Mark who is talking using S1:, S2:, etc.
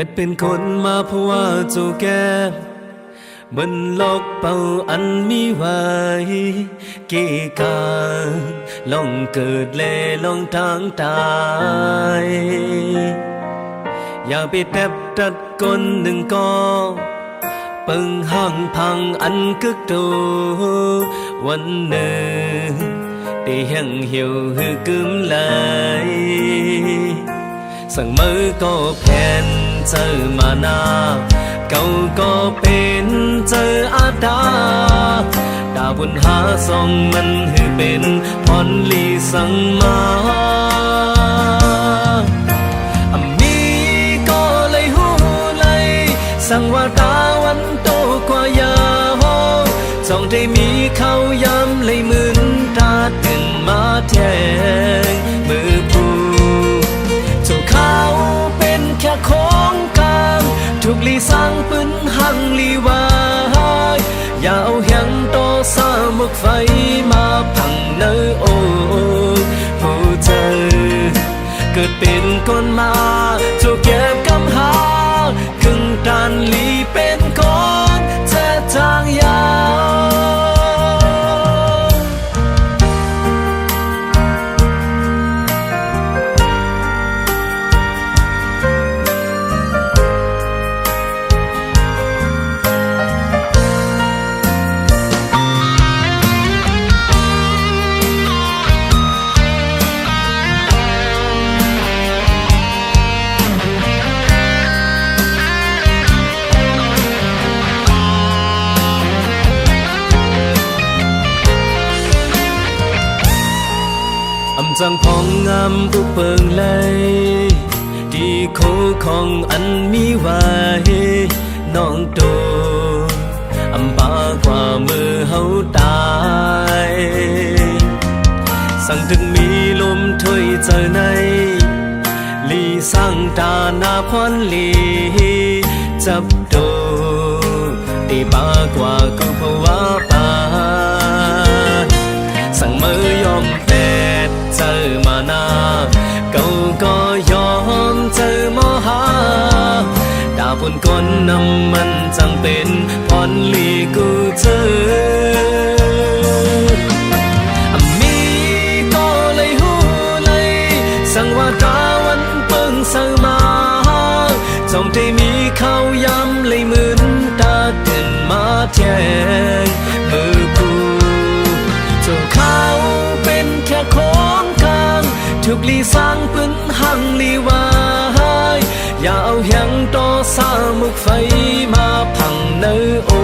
S1: กิดเป็นคนมาเพราะว่าจูแก่บนโลกเป่าอันมีไว้เกี่กาลองเกิดและลองทางตายอย่าไปแทบตัดก้นหนึ่งก็ปึงห่างพังอันกึกโตวันหนึ่งได้แห้งเหี่ยวหือกึมไหลสั่งมือก็แผ่นเจอมานาเก่าก็เป็นเจออาดาดาบุญหาส่องมันหือเป็นพรลีสั่งมามีก็เลยหูเลยสั่งว่าตาวันโตกว่ายาจ้องได้มีเขาย้ำเลยมืนตาถึงมาแทงมือผู้เจ้าเขาเป็นแค่ของกลางถูกลีสร้างปืนหังลีวายอย่าเอาแหงต่อสามึกไฟมาพังเนื้อโอ้ผู้เจอเกิดเป็นคนมาเจ้าเก็บกำหาครึ่งตานลีเป็นคนเจ็ดทางยาวจังพองงามอุเปิงเลยที่โคของอันมีไว้น้องโตอำปากว่ามือเฮาตายสั่งถึงมีลมถ้วยเจอในลีสั่งตาหน้าพรลีจับโตตีบากว่ากูเพราะว่าปาสั่งมือยอมเจอมานาเก่าก็ยอมเจอมหาดาบนก้นนำมันจังเป็นพรลีกูเจอมีก็เลยหูเลยสั่งว่าตาวันเปิงเสือมาจงได้มีเขาย้ำเลยมืนตาตื่นมาแทงมือกูเจ้าเขาเป็นแค่ของถูกลีสร้างปืนหังลีวายอย่าเอาแหงต่อสามึกไฟมาพังเนื้อโอ้